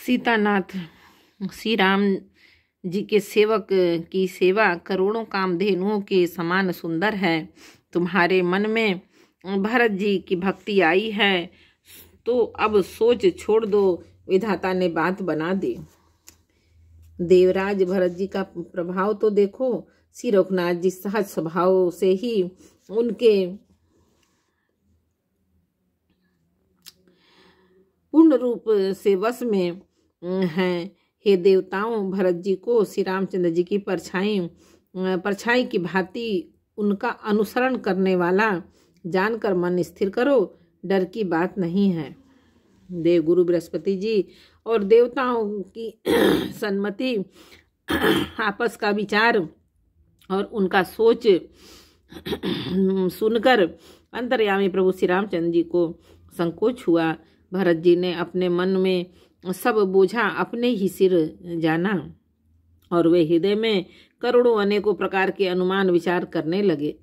सीतानाथ, श्री राम जी के सेवक की सेवा करोड़ों कामधेनुओं के समान सुंदर है। तुम्हारे मन में भरत जी की भक्ति आई है तो अब सोच छोड़ दो, विधाता ने बात बना दी। देवराज भरत जी का प्रभाव तो देखो। श्री रघुनाथ जी सहज स्वभाव से ही उनके पूर्ण रूप से वश में हैं। हे देवताओं, भरत जी को श्री रामचंद्र जी की परछाई की भांति उनका अनुसरण करने वाला जानकर मन स्थिर करो, डर की बात नहीं है। देवगुरु बृहस्पति जी और देवताओं की सम्मति, आपस का विचार और उनका सोच सुनकर अंतर्यामी प्रभु श्री रामचंद्र जी को संकोच हुआ। भरत जी ने अपने मन में सब बोझा अपने ही सिर जाना और वे हृदय में करोड़ों अनेकों प्रकार के अनुमान विचार करने लगे।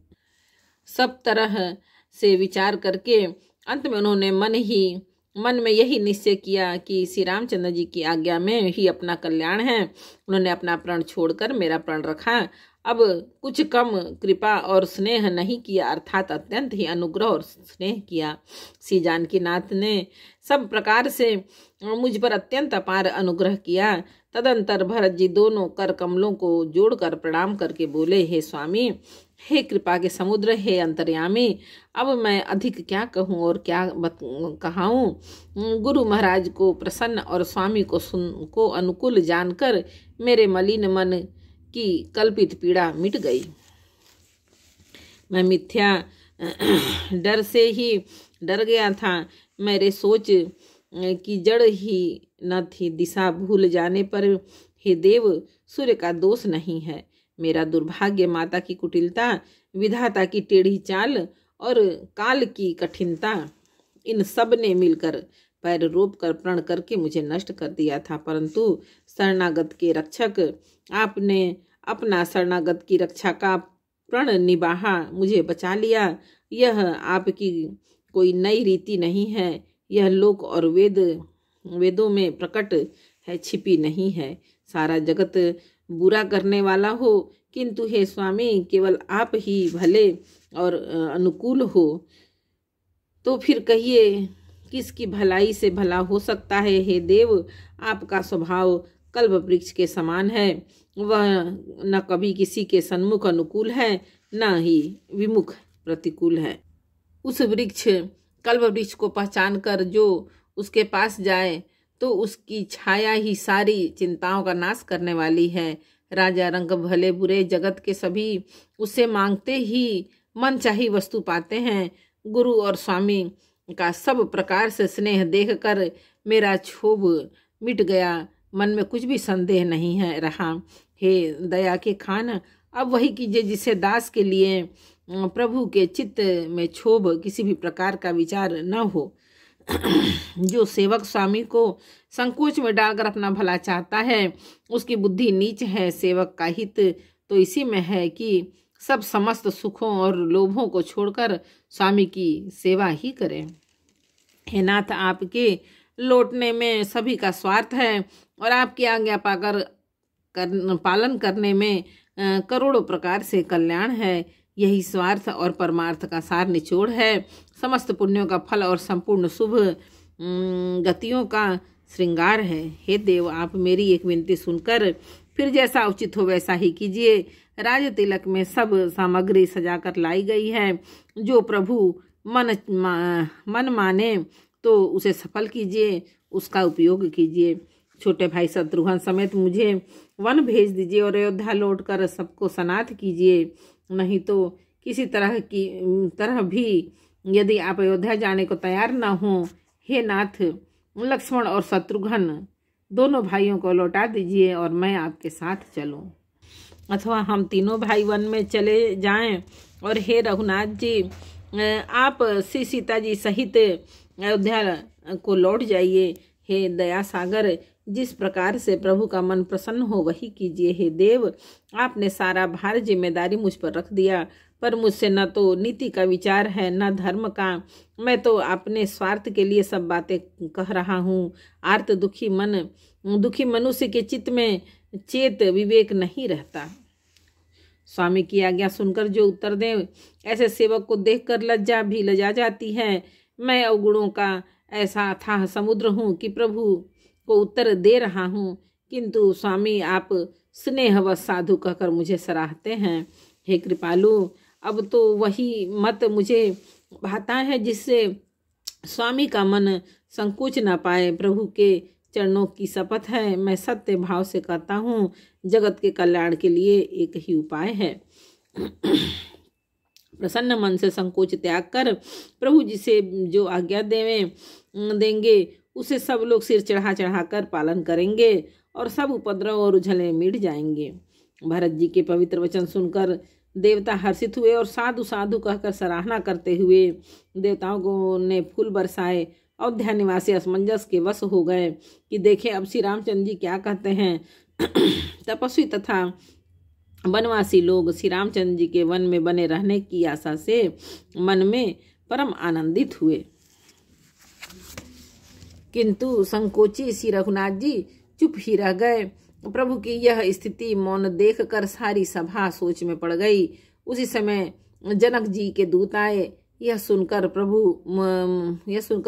सब तरह से विचार करके अंत में उन्होंने मन में यही निश्चय किया कि श्री रामचंद्र जी की आज्ञा में ही अपना कल्याण है। उन्होंने अपना प्राण छोड़कर मेरा प्राण रखा। अब कुछ कम कृपा और स्नेह नहीं किया, अर्थात अत्यंत ही अनुग्रह और स्नेह किया। श्री जानकी नाथ ने सब प्रकार से मुझ पर अत्यंत अपार अनुग्रह किया। तदंतर भरत जी दोनों कर कमलों को जोड़कर प्रणाम करके बोले, हे स्वामी, हे कृपा के समुद्र, हे अंतर्यामी, अब मैं अधिक क्या कहूँ और क्या कहाऊँ। गुरु महाराज को प्रसन्न और स्वामी को अनुकूल जानकर मेरे मलिन मन की कल्पित पीड़ा मिट गई। मैं मिथ्या डर से ही डर गया था। मेरे सोच की जड़ ही न थी। दिशा भूल जाने पर हे देव, सूर्य का दोष नहीं है। मेरा दुर्भाग्य, माता की कुटिलता, विधाता की टेढ़ी चाल और काल की कठिनता, इन सब ने मिलकर पैर रोप कर प्रण करके मुझे नष्ट कर दिया था। परंतु शरणागत के रक्षक आपने अपना शरणागत की रक्षा का प्रण निभाा, मुझे बचा लिया। यह आपकी कोई नई रीति नहीं है। यह लोक और वेदों में प्रकट है, छिपी नहीं है। सारा जगत बुरा करने वाला हो, किंतु हे स्वामी, केवल आप ही भले और अनुकूल हो। तो फिर कहिए, किसकी भलाई से भला हो सकता है। हे देव, आपका स्वभाव कल्प वृक्ष के समान है। वह न कभी किसी के सन्मुख अनुकूल है, न ही विमुख प्रतिकूल है। उस कल्प वृक्ष को पहचान कर जो उसके पास जाए तो उसकी छाया ही सारी चिंताओं का नाश करने वाली है। राजा रंग भले बुरे जगत के सभी उससे मांगते ही मन चाही वस्तु पाते हैं। गुरु और स्वामी का सब प्रकार से स्नेह देखकर मेरा क्षोभ मिट गया। मन में कुछ भी संदेह नहीं है रहा। हे दया के खान, अब वही कीजिए जिससे दास के लिए प्रभु के चित्त में क्षोभ किसी भी प्रकार का विचार न हो। जो सेवक स्वामी को संकोच में डालकर अपना भला चाहता है, उसकी बुद्धि नीच है। सेवक का हित तो इसी में है कि सब समस्त सुखों और लोभों को छोड़कर स्वामी की सेवा ही करें। हे नाथ, आपके लौटने में सभी का स्वार्थ है और आपकी आज्ञा पालन करने में करोड़ों प्रकार से कल्याण है। यही स्वार्थ और परमार्थ का सार निचोड़ है। समस्त पुण्यों का फल और संपूर्ण शुभ गतियों का श्रृंगार है। हे देव, आप मेरी एक विनती सुनकर फिर जैसा उचित हो वैसा ही कीजिए। राज तिलक में सब सामग्री सजाकर लाई गई है। जो प्रभु मन माने तो उसे सफल कीजिए, उसका उपयोग कीजिए। छोटे भाई शत्रुघ्न समेत मुझे वन भेज दीजिए और अयोध्या लौटकर सबको सनाथ कीजिए। नहीं तो किसी तरह भी यदि आप अयोध्या जाने को तैयार न हो, हे नाथ, लक्ष्मण और शत्रुघ्न दोनों भाइयों को लौटा दीजिए और मैं आपके साथ चलूं। अथवा हम तीनों भाई वन में चले जाएं। और हे रघुनाथ जी, आप श्री सीता जी सहित अयोध्या को लौट जाइए। हे दया सागर, जिस प्रकार से प्रभु का मन प्रसन्न हो वही कीजिए। हे देव, आपने सारा भार जिम्मेदारी मुझ पर रख दिया। पर मुझसे न तो नीति का विचार है न धर्म का। मैं तो अपने स्वार्थ के लिए सब बातें कह रहा हूँ। आर्त दुखी मनुष्य के चित्त में चेत विवेक नहीं रहता। स्वामी की आज्ञा सुनकर जो उत्तर दे, ऐसे सेवक को देखकर लज्जा भी लजा जाती है। मैं अवगुणों का ऐसा अथाह समुद्र हूँ कि प्रभु को उत्तर दे रहा हूँ, किंतु स्वामी आप स्नेहवश साधु कहकर मुझे सराहते हैं। हे कृपालु, अब तो वही मत मुझे भाता है जिससे स्वामी का मन संकोच न पाए। प्रभु के चरणों की शपथ है, मैं सत्य भाव से कहता हूँ, जगत के कल्याण के लिए एक ही उपाय है। प्रसन्न मन से संकोच त्याग कर प्रभु जी से जो आज्ञा देंगे उसे सब लोग सिर चढ़ा चढ़ा कर पालन करेंगे और सब उपद्रव और उझले मिट जाएंगे। भरत जी के पवित्र वचन सुनकर देवता हर्षित हुए और साधु साधु कहकर सराहना करते हुए देवताओं को ने फूल बरसाए। अयोध्या निवासी असमंजस के वश हो गए कि देखें अब श्री रामचंद्र जी क्या कहते हैं। तपस्वी तथा वनवासी लोग श्री रामचंद्र जी के वन में बने रहने की आशा से मन में परम आनंदित हुए, किंतु संकोची श्री रघुनाथ जी चुप ही रह गए। प्रभु की यह स्थिति मौन देखकर सारी सभा सोच में पड़ गई। उसी समय जनक जी के दूत आए। यह सुनकर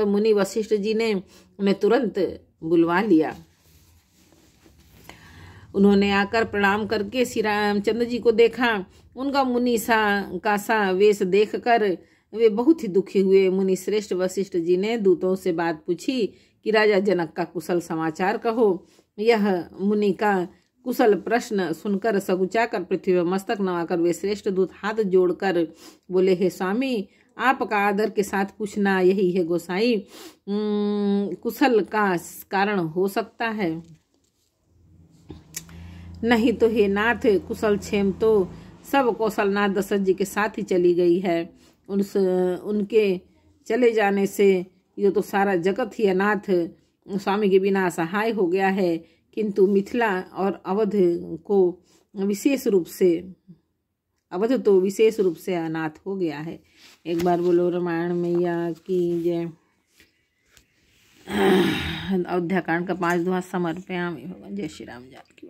मुनि वशिष्ठ जी ने उन्हें तुरंत बुलवा लिया। उन्होंने आकर प्रणाम करके श्री रामचंद्र जी को देखा। उनका मुनि सा वेश देखकर वे बहुत ही दुखी हुए। मुनि श्रेष्ठ वशिष्ठ जी ने दूतों से बात पूछी कि राजा जनक का कुशल समाचार कहो। यह मुनि का कुशल प्रश्न सुनकर सकुचा कर पृथ्वी पर मस्तक नवाकर वे श्रेष्ठ दूत हाथ जोड़कर बोले, हे स्वामी, आपका आदर के साथ पूछना यही है गोसाई। कुशल का कारण हो सकता है, नहीं तो हे नाथ, कुशल क्षेम तो सब कौशलनाथ दशरथ जी के साथ ही चली गई है। उनके चले जाने से ये तो सारा जगत ही अनाथ स्वामी के बिना असहाय हो गया है। किंतु मिथिला और अवध तो विशेष रूप से अनाथ हो गया है। एक बार बोलो रामायण मैया की जय। अयोध्या कांड का 5 दोहा समर्पयामि। भगवान जय श्री राम जानकी।